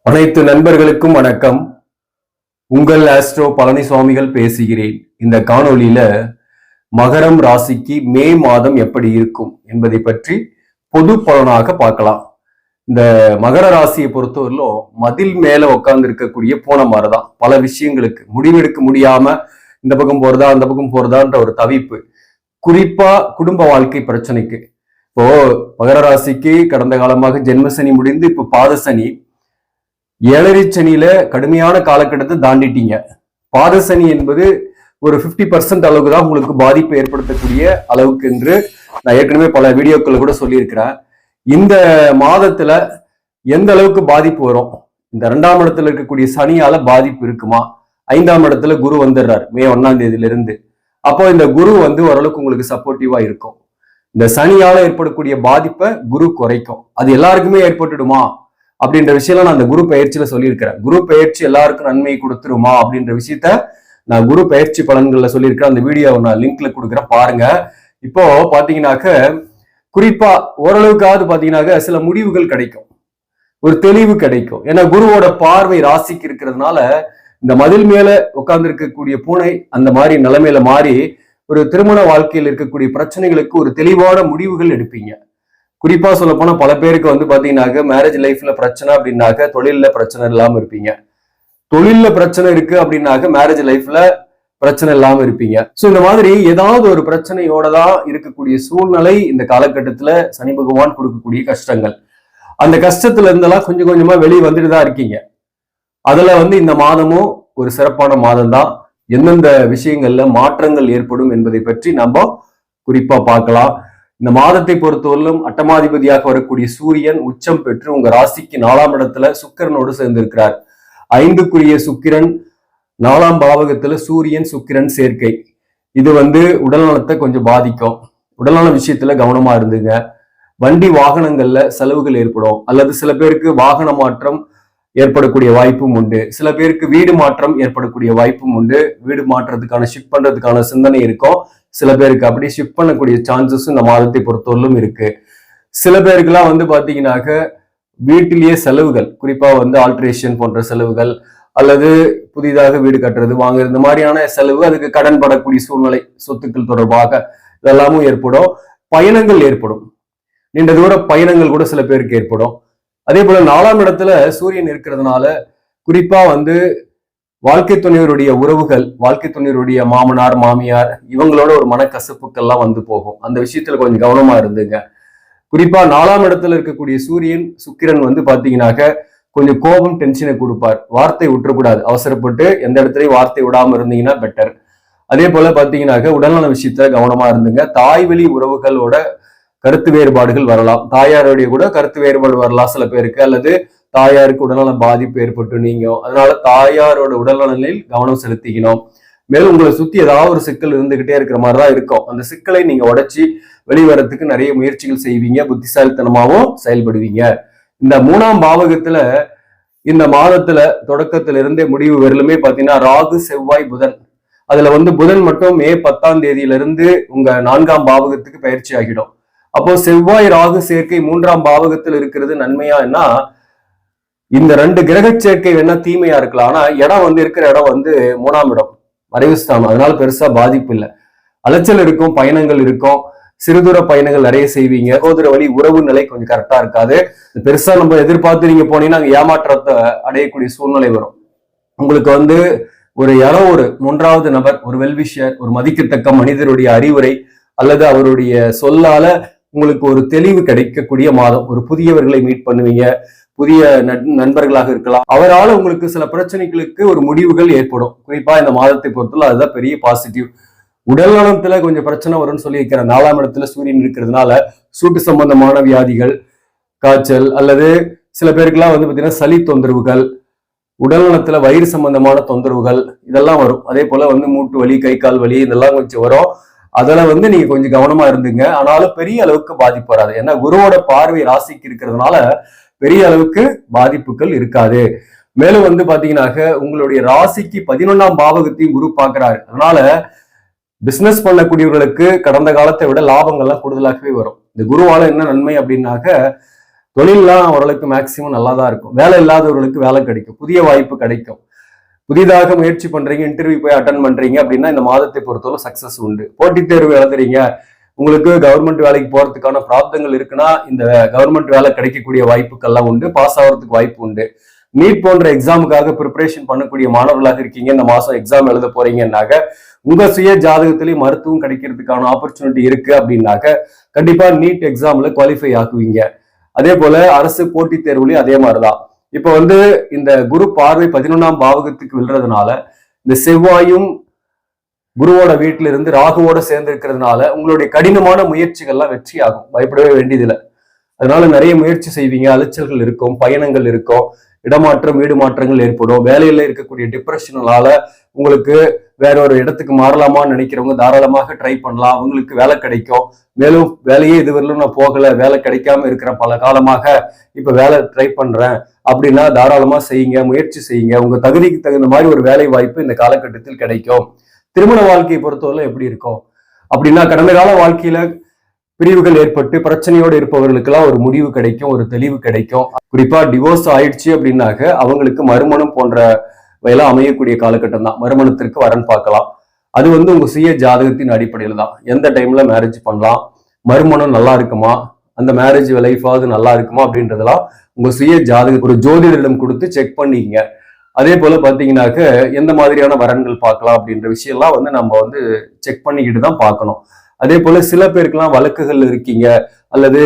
அனைத்து நண்பர்களுக்கும் வணக்கம். உங்கள் ஆஸ்ட்ரோ பழனிசுவாமிகள் பேசுகிறேன். இந்த காணொளியில மகரம் ராசிக்கு மே மாதம் எப்படி இருக்கும் என்பதை பற்றி பொது பலனாக பார்க்கலாம். இந்த மகர ராசியை பொறுத்தவரையிலும் மதில் மேல உட்கார்ந்து இருக்கக்கூடிய பூனை மாதிரிதான். பல விஷயங்களுக்கு முடிவெடுக்க முடியாம இந்த பக்கம் போறதா அந்த பக்கம் போறதான்ற ஒரு தவிப்பு, குறிப்பா குடும்ப வாழ்க்கை பிரச்சனைக்கு. இப்போ மகர ராசிக்கு கடந்த காலமாக ஜென்மசனி முடிந்து இப்ப பாதசனி, ஏழரை சனியில கடுமையான காலகட்டத்தை தாண்டிட்டீங்க. பாதசனி என்பது ஒரு 50% அளவுக்கு தான் உங்களுக்கு பாதிப்பு ஏற்படுத்தக்கூடிய அளவுக்கு என்று நான் ஏற்கனவே பல வீடியோக்கள் கூட சொல்லியிருக்கிறேன். இந்த மாதத்துல எந்த அளவுக்கு பாதிப்பு வரும், இந்த 2ஆம் இடத்துல இருக்கக்கூடிய சனியால பாதிப்பு இருக்குமா? 5ஆம் இடத்துல குரு வந்துடுறாரு மே 1ஆம் தேதியிலிருந்து. அப்போ இந்த குரு ஓரளவுக்கு உங்களுக்கு சப்போர்ட்டிவா இருக்கும். இந்த சனியால ஏற்படக்கூடிய பாதிப்பை குரு குறைக்கும். அது எல்லாருக்குமே ஏற்பட்டுடுமா அப்படின்ற விஷயம் நான் அந்த குரு பயிற்சியில சொல்லியிருக்கிறேன். குரு பயிற்சி எல்லாருக்கும் நன்மை கொடுத்துருமா அப்படின்ற விஷயத்த நான் குரு பயிற்சி பலன்கள்ல சொல்லியிருக்கிறேன். அந்த வீடியோவை நான் லிங்க்ல கொடுக்குறேன், பாருங்க. இப்போ பாத்தீங்கன்னாக்க குறிப்பா ஓரளவுக்காவது பாத்தீங்கன்னாக்க சில முடிவுகள் கிடைக்கும், ஒரு தெளிவு கிடைக்கும். ஏன்னா குருவோட பார்வை ராசிக்கு இருக்கிறதுனால இந்த மதில் மேல உட்கார்ந்து இருக்கக்கூடிய பூனை அந்த மாதிரி நிலைமையில மாறி ஒரு திருமண வாழ்க்கையில் இருக்கக்கூடிய பிரச்சனைகளுக்கு ஒரு தெளிவான முடிவுகள் எடுப்பீங்க. குறிப்பா சொல்ல போனா பல பேருக்கு பாத்தீங்கன்னாக்க மேரேஜ் லைஃப்ல பிரச்சனை அப்படின்னாக்க தொழில்ல பிரச்சனை இல்லாம இருப்பீங்க. தொழில்ல பிரச்சனை இருக்கு அப்படின்னாக்க மேரேஜ் லைஃப்ல பிரச்சனை இல்லாம இருப்பீங்க. சோ இந்த மாதிரி ஏதாவது ஒரு பிரச்சனையோட தான் இருக்கக்கூடிய சூழ்நிலை இந்த காலகட்டத்துல சனி பகவான் கொடுக்கக்கூடிய கஷ்டங்கள். அந்த கஷ்டத்துல இருந்தெல்லாம் கொஞ்சம் கொஞ்சமா வெளியே வந்துட்டு தான் இருக்கீங்க. அதுல இந்த மாதமும் ஒரு சிறப்பான மாதம் தான். எந்தெந்த விஷயங்கள்ல மாற்றங்கள் ஏற்படும் என்பதை பற்றி நம்ம குறிப்பா பார்க்கலாம். இந்த மாதத்தை பொறுத்தவரையிலும் அட்டமாதிபதியாக வரக்கூடிய சூரியன் உச்சம் பெற்று உங்க ராசிக்கு 4ஆம் இடத்துல சுக்கிரனோடு சேர்ந்திருக்கிறார். 5க்குரிய சுக்கிரன் 4ஆம் பாவகத்துல சூரியன் சுக்கிரன் சேர்க்கை. இது உடல் நலத்தை கொஞ்சம் பாதிக்கும். உடல்நல விஷயத்துல கவனமா இருந்துங்க. வண்டி வாகனங்கள்ல செலவுகள் ஏற்படும், அல்லது சில பேருக்கு வாகன மாற்றம் ஏற்படக்கூடிய வாய்ப்பும் உண்டு. சில பேருக்கு வீடு மாற்றம் ஏற்படக்கூடிய வாய்ப்பும் உண்டு. வீடு மாற்றத்துக்கான ஷிஃப்ட் பண்றதுக்கான சிந்தனை இருக்கும். சில பேருக்கு அப்படி ஷிஃப்ட் பண்ணக்கூடிய சான்சஸ் இந்த மாதத்தை பொறுத்தவரையிலும் இருக்கு. சில பேருக்குலாம் பாத்தீங்கன்னாக்க வீட்டிலேயே செலவுகள், குறிப்பா ஆல்ட்ரேஷன் போன்ற செலவுகள், அல்லது புதிதாக வீடு கட்டுறது வாங்குறது, இந்த மாதிரியான செலவு, அதுக்கு கடன் படக்கூடிய சூழ்நிலை, சொத்துக்கள் தொடர்பாக இதெல்லாமும் ஏற்படும். பயணங்கள் ஏற்படும், நீண்ட தூர பயணங்கள் கூட சில பேருக்கு ஏற்படும். அதே போல 4ஆம் இடத்துல சூரியன் இருக்கிறதுனால குறிப்பா வாழ்க்கை துணைவருடைய உறவுகள், வாழ்க்கை துணைவருடைய மாமனார் மாமியார், இவங்களோட ஒரு மனக்கசப்புக்கள்லாம் போகும். அந்த விஷயத்துல கொஞ்சம் கவனமா இருந்துங்க. குறிப்பா 4ஆம் இடத்துல இருக்கக்கூடிய சூரியன் சுக்கிரன் பாத்தீங்கன்னாக்க கொஞ்சம் கோபம், டென்ஷனை கொடுப்பார். வார்த்தை விட்டுறக்கூடாது, அவசரப்பட்டு எந்த இடத்துலயும் வார்த்தை விடாம இருந்தீங்கன்னா பெட்டர். அதே போல பாத்தீங்கன்னாக்க உடல்நல விஷயத்துல கவனமா இருந்துங்க. தாய்வழி உறவுகளோட கருத்து வேறுபாடுகள் வரலாம். தாயாருடைய கூட கருத்து வேறுபாடு வரலாம் சில பேருக்கு, அல்லது தாயாருக்கு உடல்நல பாதிப்பு ஏற்பட்டு நீங்க அதனால தாயாரோட உடல்நலில் கவனம் செலுத்திக்கணும். மேலும் உங்களை சுத்தி ஏதாவது ஒரு சிக்கல் இருந்துகிட்டே இருக்கிற மாதிரிதான் இருக்கும். அந்த சிக்கலை நீங்க உடைச்சி வெளிவரத்துக்கு நிறைய முயற்சிகள் செய்வீங்க, புத்திசாலித்தனமாவும் செயல்படுவீங்க. இந்த 3ஆம் பாவகத்துல இந்த மாதத்துல தொடக்கத்துல இருந்தே முடிவு வரலுமே பாத்தீங்கன்னா ராகு செவ்வாய் புதன், அதுல புதன் மட்டும் மே 10ஆம் தேதியிலிருந்து உங்க 4ஆம் பாவகத்துக்கு பயிற்சி ஆகிடும். அப்போ செவ்வாய் ராகு சேர்க்கை 3ஆம் பாவகத்தில் இருக்கிறது நன்மையான்னா, இந்த 2 கிரக சேர்க்கை வேணா தீமையா இருக்கலாம். ஆனா இடம் இருக்கிற இடம் 3ஆம் இடம், மறைவு ஸ்தானம். அதனால பெருசா பாதிப்பு இல்லை. அலைச்சல் இருக்கும், பயணங்கள் இருக்கும், சிறுதூர பயணங்கள் நிறைய செய்வீங்க. சகோதர வழி உறவு நிலை கொஞ்சம் கரெக்டா இருக்காது. பெருசா நம்ம எதிர்பார்த்து நீங்க போனீங்கன்னா அங்க ஏமாற்றத்தை அடையக்கூடிய சூழ்நிலை வரும். உங்களுக்கு ஒரு யாரோ ஒரு 3வது நபர், ஒரு வெல்விஷர், ஒரு மதிக்கத்தக்க மனிதருடைய அறிவுரை அல்லது அவருடைய சொல்லால உங்களுக்கு ஒரு தெளிவு கிடைக்கக்கூடிய மாதம். ஒரு புதியவர்களை மீட் பண்ணுவீங்க, புதிய நண்பர்களாக இருக்கலாம். அவரால் உங்களுக்கு சில பிரச்சனைகளுக்கு ஒரு முடிவுகள் ஏற்படும். குறிப்பா இந்த மாதத்தை பொறுத்தவரை அதுதான் பெரிய பாசிட்டிவ். உடல் நலத்துல கொஞ்சம் பிரச்சனை வரும்னு சொல்லியிருக்கிற 4ஆம் இடத்துல சூரியன் இருக்கிறதுனால சூட்டு சம்பந்தமான வியாதிகள், காய்ச்சல், அல்லது சில பேருக்குலாம் பாத்தீங்கன்னா சளி தொந்தரவுகள், உடல் நலத்துல வயிறு சம்பந்தமான தொந்தரவுகள் இதெல்லாம் வரும். அதே போல மூட்டு வலி, கை கால் வலி இதெல்லாம் கொஞ்சம் வரும். அதுல நீங்க கொஞ்சம் கவனமா இருந்துங்க. ஆனாலும் பெரிய அளவுக்கு பாதிப்பு வராது. ஏன்னா குருவோட பார்வை ராசிக்கு இருக்கிறதுனால பெரிய அளவுக்கு பாதிப்புகள் இருக்காது. மேலும் பாத்தீங்கன்னாக்க உங்களுடைய ராசிக்கு 11ஆம் பாவகத்தையும் குரு பார்க்கிறாரு. அதனால பிசினஸ் பண்ணக்கூடியவர்களுக்கு கடந்த காலத்தை விட லாபங்கள்லாம் கூடுதலாகவே வரும். இந்த குருவால என்ன நன்மை அப்படின்னாக்க தொழிலெல்லாம் ஓரளவுக்கு மேக்சிமம் நல்லா தான் இருக்கும். வேலை இல்லாதவர்களுக்கு வேலை கிடைக்கும், புதிய வாய்ப்பு கிடைக்கும். புதிதாக முயற்சி பண்றீங்க, இன்டர்வியூ போய் அட்டன் பண்றீங்க அப்படின்னா இந்த மாதத்தை பொறுத்தவரை சக்சஸ் உண்டு. போட்டித் தேர்வு எழுதுறீங்க, உங்களுக்கு கவர்மெண்ட் வேலைக்கு போறதுக்கான பிராப்தங்கள் இருக்குன்னா இந்த கவர்மெண்ட் வேலை கிடைக்கக்கூடிய வாய்ப்புகள்லாம் உண்டு, பாஸ் ஆகிறதுக்கு வாய்ப்பு உண்டு. நீட் போன்ற எக்ஸாமுக்காக ப்ரிப்பரேஷன் பண்ணக்கூடிய மாணவர்களாக இருக்கீங்க, இந்த மாசம் எக்ஸாம் எழுத போறீங்கன்னாக்க உங்க சுய ஜாதகத்திலேயே மருத்துவம் கிடைக்கிறதுக்கான ஆப்பர்ச்சுனிட்டி இருக்கு அப்படின்னாக்க கண்டிப்பா நீட் எக்ஸாம்ல குவாலிஃபை ஆக்குவீங்க. அதே போல அரசு போட்டித் தேர்வுலையும் அதே மாதிரிதான். இப்ப இந்த குரு பார்வை 11ஆம் பாவகத்துக்கு விழுறதுனால இந்த செவ்வாயும் குருவோட வீட்டில இருந்து ராகுவோட சேர்ந்து இருக்கிறதுனால உங்களுடைய கடினமான முயற்சிகள்லாம் வெற்றி ஆகும், பயப்படவே வேண்டியதில்லை. அதனால நிறைய முயற்சி செய்வீங்க, அலைச்சல்கள் இருக்கும், பயணங்கள் இருக்கும், இடமாற்றம் வீடு மாற்றங்கள் ஏற்படும். வேலையில இருக்கக்கூடிய டிப்ரெஷனால உங்களுக்கு வேற ஒரு இடத்துக்கு மாறலாமான்னு நினைக்கிறவங்க தாராளமாக ட்ரை பண்ணலாம், அவங்களுக்கு வேலை கிடைக்கும். மேலும் வேலையே இதுவரையிலும் நான் போகல, வேலை கிடைக்காம இருக்கிற பல காலமாக இப்ப வேலை ட்ரை பண்றேன் அப்படின்னா தாராளமா செய்யுங்க, முயற்சி செய்யுங்க. உங்க தகுதிக்கு தகுந்த மாதிரி ஒரு வேலை வாய்ப்பு இந்த காலகட்டத்தில் கிடைக்கும். திருமண வாழ்க்கையை பொறுத்தவரை எப்படி இருக்கும் அப்படின்னா, கடந்த கால வாழ்க்கையில பிரிவுகள் ஏற்பட்டு பிரச்சனையோடு இருப்பவர்களுக்கெல்லாம் ஒரு முடிவு கிடைக்கும், ஒரு தெளிவு கிடைக்கும். குறிப்பா டிவோர்ஸ் ஆயிடுச்சு அப்படின்னாக்க அவங்களுக்கு மறுமணம் போன்ற வயலாம் அமையக்கூடிய காலகட்டம் தான். மறுமணத்திற்கு வரன் பார்க்கலாம். அது உங்க சுய ஜாதகத்தின் அடிப்படையில தான். எந்த டைம்ல மேரேஜ் பண்ணலாம், மறுமணம் நல்லா இருக்குமா, அந்த மேரேஜ் லைஃபாவது நல்லா இருக்குமா அப்படின்றதெல்லாம் உங்க சுய ஜாதக ஒரு ஜோதிடரிடம் கொடுத்து செக் பண்ணிக்கங்க. அதே போல பாத்தீங்கன்னாக்க எந்த மாதிரியான வரன்கள் பார்க்கலாம் அப்படின்ற விஷயம்லாம் நம்ம செக் பண்ணிக்கிட்டு தான் பார்க்கணும். அதே போல சில பேருக்கெல்லாம் வழக்குகள் இருக்கீங்க, அல்லது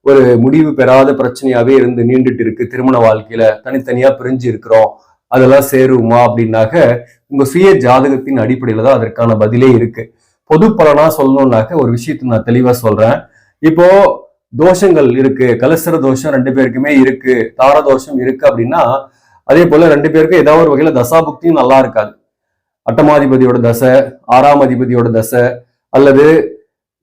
ஒரு முடிவு பெறாத பிரச்சனையாவே இருந்து நீண்டுட்டு இருக்கு, திருமண வாழ்க்கையில தனித்தனியா பிரிஞ்சு இருக்கிறோம், அதெல்லாம் சேருமா அப்படின்னாக்க உங்க சுய ஜாதகத்தின் அடிப்படையில தான் அதற்கான பதிலே இருக்கு. பொது பலனா சொல்லணும்னாக்க ஒரு விஷயத்தை நான் தெளிவா சொல்றேன். இப்போ தோஷங்கள் இருக்கு, கலசர தோஷம் 2 பேருக்குமே இருக்கு, தார தோஷம் இருக்கு அப்படின்னா அதே போல 2 பேருக்கும் ஏதாவது ஒரு வகையில தசாபுக்தியும் நல்லா இருக்காது. அட்டமாதிபதியோட தசை, 6ஆம் அதிபதியோட தசை, அல்லது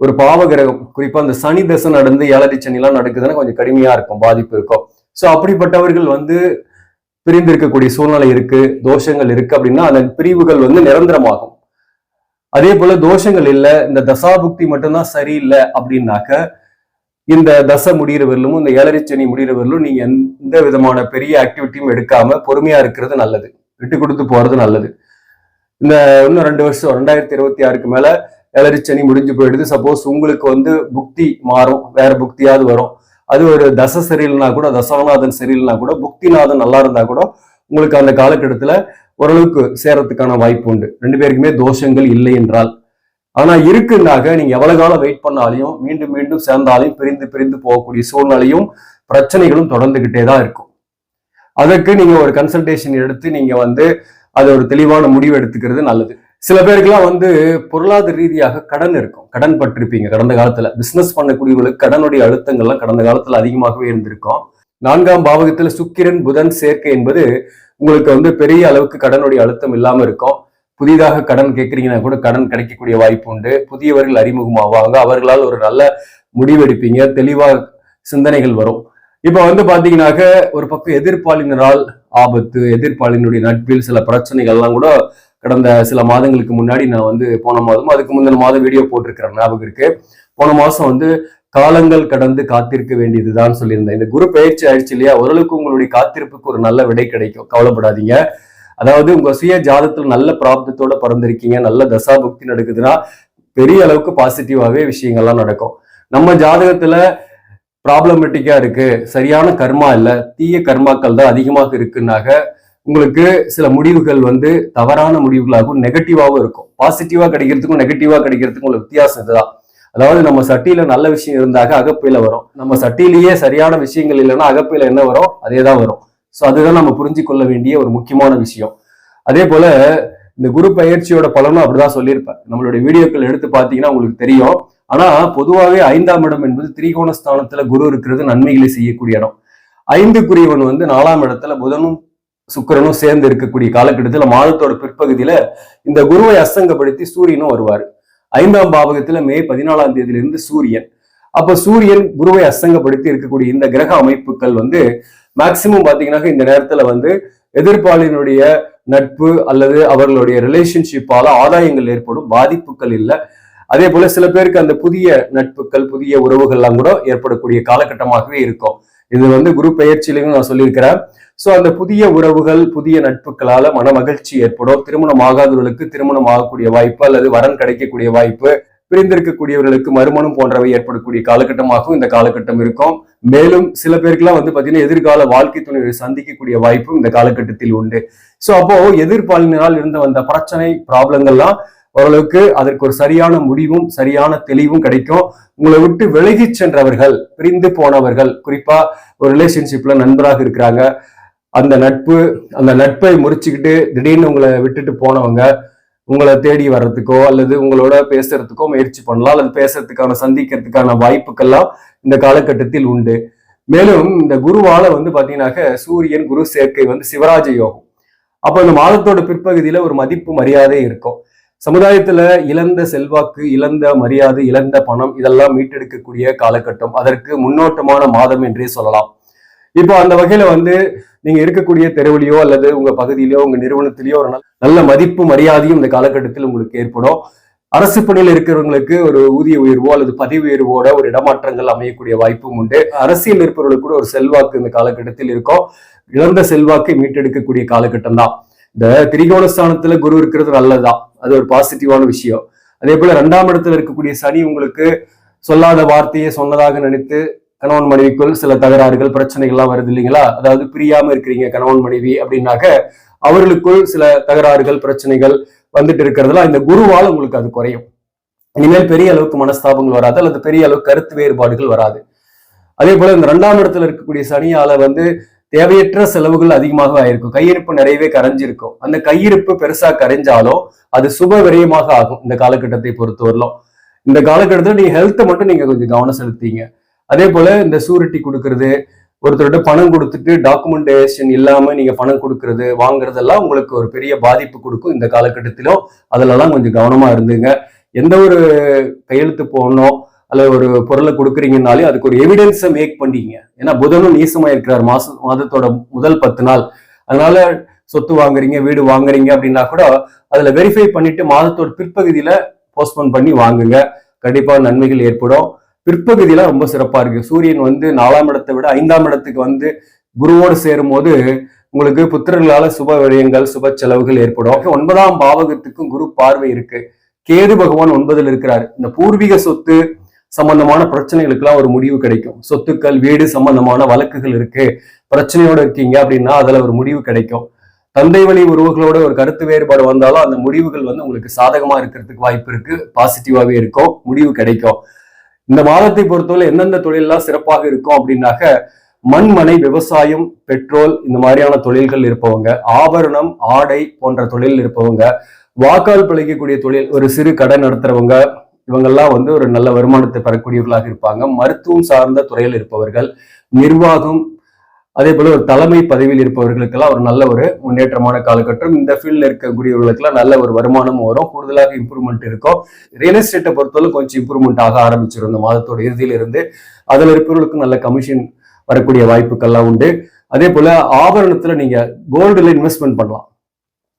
ஒரு பாவகிரகம் குறிப்பா அந்த சனி தசை நடந்து 7 சனி எல்லாம் நடக்குதுன்னா கொஞ்சம் கடுமையா இருக்கும், பாதிப்பு இருக்கும். சோ அப்படிப்பட்டவர்கள் பிரிந்து இருக்கக்கூடிய சூழ்நிலை இருக்கு, தோஷங்கள் இருக்கு அப்படின்னா அந்த பிரிவுகள் நிரந்தரமாகும். அதே போல தோஷங்கள் இல்லை, இந்த தசாபுக்தி மட்டும்தான் சரியில்லை அப்படின்னாக்க இந்த தசை முடிகிறவர்களும் இந்த 7 சனி முடிகிறவர்களும் நீங்க எந்த விதமான பெரிய ஆக்டிவிட்டியும் எடுக்காம பொறுமையா இருக்கிறது நல்லது, விட்டு கொடுத்து போறது நல்லது. இந்த இன்னும் 2 வருஷம் 2026க்கு மேல 7 சனி முடிஞ்சு போயிடுது. சப்போஸ் உங்களுக்கு புக்தி மாறும், வேற புக்தியாவது வரும். அது ஒரு தசை சரியில்லைனா கூட, தசவநாதன் சரியில்லைனா கூட, புக்திநாதன் நல்லா இருந்தா கூட உங்களுக்கு அந்த காலகட்டத்துல ஓரளவுக்கு சேரத்துக்கான வாய்ப்பு உண்டு, 2 பேருக்குமே தோஷங்கள் இல்லை என்றால். ஆனா இருக்குன்னாக நீங்க எவ்வளவு காலம் வெயிட் பண்ணாலையும் மீண்டும் மீண்டும் சேர்ந்தாலையும் பிரிந்து பிரிந்து போகக்கூடிய சூழ்நிலையும் பிரச்சனைகளும் தொடர்ந்துகிட்டே தான் இருக்கும். அதற்கு நீங்க ஒரு கன்சல்டேஷன் எடுத்து நீங்க அது ஒரு தெளிவான முடிவு எடுத்துக்கிறது நல்லது. சில பேருக்குலாம் பொருளாதார ரீதியாக கடன் இருக்கும், கடன் பட்டிருப்பீங்க கடந்த காலத்துல. பிசினஸ் பண்ணக்கூடியவர்களுக்கு கடனுடைய அழுத்தங்கள்லாம் கடந்த காலத்துல அதிகமாகவே இருந்திருக்கும். 4ஆம் பாவகத்துல சுக்கிரன் புதன் சேர்க்கை என்பது உங்களுக்கு பெரிய அளவுக்கு கடனுடைய அழுத்தம் இல்லாம இருக்கும். புதிதாக கடன் கேட்கறீங்கன்னா கூட கடன் கிடைக்கக்கூடிய வாய்ப்பு உண்டு. புதியவர்கள் அறிமுகமாவாங்க, அவர்களால் ஒரு நல்ல முடிவெடுப்பீங்க, தெளிவா சிந்தனைகள் வரும். இப்ப பாத்தீங்கன்னாக்க ஒரு பக்கம் எதிர்ப்பாளினரால் ஆபத்து, எதிர்ப்பாளினுடைய நட்பில் சில பிரச்சனைகள்லாம் கூட கடந்த சில மாதங்களுக்கு முன்னாடி நான் போன மாதம் அதுக்கு முந்தின மாதம் வீடியோ போட்டிருக்கிறேன், ஞாபகம் இருக்கு. போன மாசம் காலங்கள் கடந்து காத்திருக்க வேண்டியதுதான் சொல்லியிருந்தேன். இந்த குரு பயிற்சி ஆயிடுச்சு இல்லையா, ஓரளவுக்கு உங்களுடைய காத்திருப்புக்கு ஒரு நல்ல விடை கிடைக்கும், கவலைப்படாதீங்க. அதாவது உங்க சுய ஜாதகத்துல நல்ல பிராப்தத்தோட பிறந்திருக்கீங்க, நல்ல தசாபுக்தி நடக்குதுன்னா பெரிய அளவுக்கு பாசிட்டிவாவே விஷயங்கள்லாம் நடக்கும். நம்ம ஜாதகத்துல ப்ராப்ளமேட்டிக்கா இருக்கு, சரியான கர்மா இல்ல, தீய கர்மாக்கள் தான் அதிகமாக இருக்குன்னாக உங்களுக்கு சில முடிவுகள் தவறான முடிவுகளாகவும் நெகட்டிவாகவும் இருக்கும். பாசிட்டிவா கிடைக்கிறதுக்கும் நெகட்டிவா கிடைக்கிறதுக்கும் உள்ள வித்தியாசம் இதுதான். அதாவது நம்ம சட்டியில நல்ல விஷயம் இருந்தாக அகப்பையில வரும், நம்ம சட்டியிலேயே சரியான விஷயங்கள் இல்லைன்னா அகப்பையில என்ன வரும் அதே தான் வரும். ஸோ அதுதான் நம்ம புரிஞ்சு கொள்ள வேண்டிய ஒரு முக்கியமான விஷயம். அதே போல இந்த குரு பயிற்சியோட பலனும் அப்படிதான் சொல்லியிருப்பேன். நம்மளுடைய வீடியோக்கள் எடுத்து பார்த்தீங்கன்னா உங்களுக்கு தெரியும். ஆனா பொதுவாகவே 5ஆம் இடம் என்பது திரிகோண ஸ்தானத்துல குரு இருக்கிறது நன்மைகளை செய்யக்கூடிய இடம். 5க்குரியவன் 4ஆம் இடத்துல புதனும் சுக்கிரனும் சேர்ந்து இருக்கக்கூடிய காலகட்டத்துல மாதத்தோட பிற்பகுதியில இந்த குருவை அஸ்தங்கப்படுத்தி சூரியனும் வருவாரு. 5ஆம் பாவகத்துல மே 14ஆம் தேதியிலிருந்து சூரியன். அப்ப சூரியன் குருவை அஸ்தங்கப்படுத்தி இருக்கக்கூடிய இந்த கிரக அமைப்புகள் மேக்சிமம் பாத்தீங்கன்னா இந்த நேரத்துல எதிர்ப்பாளினுடைய நட்பு அல்லது அவர்களுடைய ரிலேஷன்ஷிப்பால ஆதாயங்கள் ஏற்படும், பாதிப்புகள் இல்லை. அதே போல சில பேருக்கு அந்த புதிய நட்புகள் புதிய உறவுகள்லாம் கூட ஏற்படக்கூடிய காலகட்டமாகவே இருக்கும். இது குரு பெயர்ச்சியிலையும் நான் சொல்லியிருக்கிறேன். சோ அந்த புதிய உறவுகள், புதிய நட்புகளால மன மகிழ்ச்சி ஏற்படும். திருமணம் ஆகாதவர்களுக்கு திருமணம் ஆகக்கூடிய வாய்ப்பு அல்லது வரன் கிடைக்கக்கூடிய வாய்ப்பு, பிரிந்திருக்கக்கூடியவர்களுக்கு மறுமணம் போன்றவை ஏற்படக்கூடிய காலகட்டமாகவும் இந்த காலகட்டம் இருக்கும். மேலும் சில பேருக்குலாம் பாத்தீங்கன்னா எதிர்கால வாழ்க்கை துணையை சந்திக்கக்கூடிய வாய்ப்பும் இந்த காலகட்டத்தில் உண்டு. சோ அப்போ எதிர்பாலினால் இருந்து வந்த பிரச்சனை, ப்ராப்ளங்கள்லாம் ஓரளவுக்கு அதற்கு ஒரு சரியான முடிவும் சரியான தெளிவும் கிடைக்கும். உங்களை விட்டு விலகி சென்றவர்கள், பிரிந்து போனவர்கள், குறிப்பா ஒரு ரிலேஷன்ஷிப்ல நண்பராக இருக்கிறாங்க, அந்த நட்பை முறிச்சுக்கிட்டு திடீர்னு உங்களை விட்டுட்டு போனவங்க உங்களை தேடி வர்றதுக்கோ அல்லது உங்களோட பேசுறதுக்கோ முயற்சி பண்ணலாம், அல்லது பேசுறதுக்கான சந்திக்கிறதுக்கான வாய்ப்புகள்லாம் இந்த காலகட்டத்தில் உண்டு. மேலும் இந்த குருவால பாத்தீங்கன்னாக்க சூரியன் குரு சேர்க்கை சிவராஜ யோகம். அப்ப இந்த மாதத்தோட பிற்பகுதியில ஒரு மதிப்பு மரியாதை இருக்கும். சமுதாயத்துல இழந்த செல்வாக்கு, இழந்த மரியாதை, இழந்த பணம் இதெல்லாம் மீட்டெடுக்கக்கூடிய காலகட்டம். அதற்கு முன்னோட்டமான மாதம் என்றே சொல்லலாம். இப்போ அந்த வகையில நீங்க இருக்கக்கூடிய தெருவிலையோ அல்லது உங்க பகுதியிலோ உங்க நிறுவனத்திலேயோ ஒரு நல்ல மதிப்பு மரியாதையும் இந்த காலகட்டத்தில் உங்களுக்கு ஏற்படும். அரசு பணியில் இருக்கிறவங்களுக்கு ஒரு ஊதிய உயர்வோ அல்லது பதவி உயர்வோட ஒரு இடமாற்றங்கள் அமையக்கூடிய வாய்ப்பும் உண்டு. அரசியல் இருப்பவர்களுக்கு கூட ஒரு செல்வாக்கு இந்த காலகட்டத்தில் இருக்கும். இழந்த செல்வாக்கை மீட்டெடுக்கக்கூடிய காலகட்டம் தான். இந்த திரிகோணஸ்தானத்துல குரு இருக்கிறது நல்லதுதான், அது ஒரு பாசிட்டிவான விஷயம். அதே போல 2ஆம் இடத்துல இருக்கக்கூடிய சனி உங்களுக்கு சொல்லாத வார்த்தையை சொன்னதாக நினைத்து கணவன் மனைவிக்குள் சில தகராறுகள், பிரச்சனைகள்லாம் வருது இல்லைங்களா? அதாவது பிரியாம இருக்கிறீங்க கணவன் மனைவி அப்படின்னாக்க அவர்களுக்குள் சில தகராறுகள், பிரச்சனைகள் இருக்கிறதுலாம் இந்த குருவால் உங்களுக்கு அது குறையும். இனிமேல் பெரிய அளவுக்கு மனஸ்தாபங்கள் வராது, அல்லது பெரிய அளவுக்கு கருத்து வேறுபாடுகள் வராது. அதே போல இந்த 2ஆம் இடத்துல இருக்கக்கூடிய சனியால தேவையற்ற செலவுகள் அதிகமாக ஆயிருக்கும். கையிருப்பு நிறையவே கரைஞ்சிருக்கும். அந்த கையிருப்பு பெருசா கரைஞ்சாலும் அது சுப விரயமாக ஆகும். இந்த காலகட்டத்தை பொறுத்தவரையிலும் இந்த காலகட்டத்தில் நீங்க ஹெல்த்தை மட்டும் நீங்க கொஞ்சம் கவனம் செலுத்தீங்க. அதே போல இந்த சூரிட்டி கொடுக்கறது, ஒருத்தர்கிட்ட பணம் கொடுத்துட்டு டாக்குமெண்டேஷன் இல்லாம நீங்க பணம் கொடுக்கறது, வாங்குறதெல்லாம் உங்களுக்கு ஒரு பெரிய பாதிப்பு கொடுக்கும். இந்த காலகட்டத்திலும் அதுலலாம் கொஞ்சம் கவனமா இருந்துங்க. எந்த ஒரு கையெழுத்து போடணும் அல்லது ஒரு பொருளை கொடுக்குறீங்கனாலே அதுக்கு ஒரு எவிடன்ஸை மேக் பண்ணிங்க. ஏன்னா புதனும் நீசமா இருக்கிறார் மாதத்தோட முதல் 10 நாள். அதனால சொத்து வாங்குறீங்க, வீடு வாங்குறீங்க அப்படின்னா கூட அதுல வெரிஃபை பண்ணிட்டு மாதத்தோட பிற்பகுதியில போஸ்ட்போன் பண்ணி வாங்குங்க. கண்டிப்பா நன்மைகள் ஏற்படும். பிற்பகுதியில ரொம்ப சிறப்பா இருக்கு. சூரியன் 4ஆம் இடத்தை விட 5ஆம் இடத்துக்கு குருவோடு சேரும் போது உங்களுக்கு புத்திரர்களால சுப விடயங்கள், சுப செலவுகள் ஏற்படும். 9ஆம் பாவகத்துக்கும் குரு பார்வை இருக்கு. கேது பகவான் 9ல் இருக்கிறார். இந்த பூர்வீக சொத்து சம்பந்தமான பிரச்சனைகளுக்கெல்லாம் ஒரு முடிவு கிடைக்கும். சொத்துக்கள், வீடு சம்பந்தமான வழக்குகள் இருக்கு, பிரச்சனையோட இருக்கீங்க அப்படின்னா அதுல ஒரு முடிவு கிடைக்கும். தந்தை வழி உறவுகளோட ஒரு கருத்து வேறுபாடு வந்தாலும் அந்த முடிவுகள் உங்களுக்கு சாதகமா இருக்கிறதுக்கு வாய்ப்பு இருக்கு. பாசிட்டிவாவே இருக்கும், முடிவு கிடைக்கும். இந்த மாதத்தை பொறுத்தவரை எந்தெந்த தொழிலெல்லாம் சிறப்பாக இருக்கும் அப்படின்னாக்க மண், மனை, விவசாயம், பெட்ரோல் இந்த மாதிரியான தொழில்கள் இருப்பவங்க, ஆபரணம், ஆடை போன்ற தொழில் இருப்பவங்க, வாக்கால் பிழைக்கக்கூடிய தொழில், ஒரு சிறு கடை நடத்துறவங்க, இவங்கெல்லாம் ஒரு நல்ல வருமானத்தை பெறக்கூடியவர்களாக இருப்பாங்க. மருத்துவம் சார்ந்த துறையில் இருப்பவர்கள், நிர்வாகம், அதே போல ஒரு தலைமை பதவியில் இருப்பவர்களுக்கெல்லாம் ஒரு நல்ல ஒரு முன்னேற்றமான காலகட்டம். இந்த ஃபீல்ட்ல இருக்கக்கூடியவர்களுக்கெல்லாம் நல்ல ஒரு வருமானம் வரும், கூடுதலாக இம்ப்ரூவ்மெண்ட் இருக்கும். ரியல் எஸ்டேட்டை பொறுத்தவரை கொஞ்சம் இம்ப்ரூவ்மெண்ட் ஆக ஆரம்பிச்சிடும் இந்த மாதத்தோட இறுதியில இருந்து. அதுல இருப்பவர்களுக்கு நல்ல கமிஷன் வரக்கூடிய வாய்ப்புகள்லாம் உண்டு. அதே போல ஆபரணத்துல நீங்க கோல்டுல இன்வெஸ்ட்மெண்ட் பண்ணலாம்.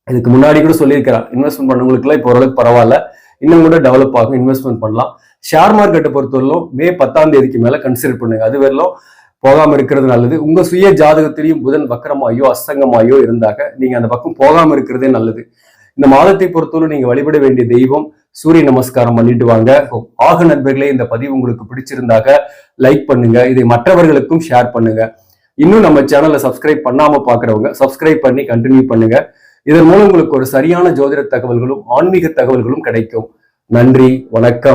இதுக்கு முன்னாடி கூட சொல்லியிருக்கிறேன், இன்வெஸ்ட்மெண்ட் பண்ணவங்களுக்குலாம் இப்போ ஓரளவுக்கு பரவாயில்ல, இன்னும் கூட டெவலப் ஆகும், இன்வெஸ்ட்மெண்ட் பண்ணலாம். ஷேர் மார்க்கெட்டை பொறுத்தவரையிலும் மே 10ஆம் தேதிக்கு மேல கன்சிடர் பண்ணுங்க. அது வரலும் போகாம இருக்கிறது நல்லது. உங்க சுய ஜாதகத்திலையும் புதன் வக்கரமாயோ அஸ்தங்கமாயோ இருந்தாக்க நீங்க அந்த பக்கம் போகாம இருக்கிறதே நல்லது. இந்த மாதத்தை பொறுத்தவரை நீங்க வழிபட வேண்டிய தெய்வம் சூரிய நமஸ்காரம் பண்ணிட்டு வாங்க. ஆக நண்பர்களே, இந்த பதிவு உங்களுக்கு பிடிச்சிருந்தாக்க லைக் பண்ணுங்க, இதை மற்றவர்களுக்கும் ஷேர் பண்ணுங்க. இன்னும் நம்ம சேனலை சப்ஸ்கிரைப் பண்ணாம பாக்குறவங்க சப்ஸ்கிரைப் பண்ணி கண்டினியூ பண்ணுங்க. இதன் மூலம் உங்களுக்கு ஒரு சரியான ஜோதிட தகவல்களும் ஆன்மீக தகவல்களும் கிடைக்கும். நன்றி, வணக்கம்.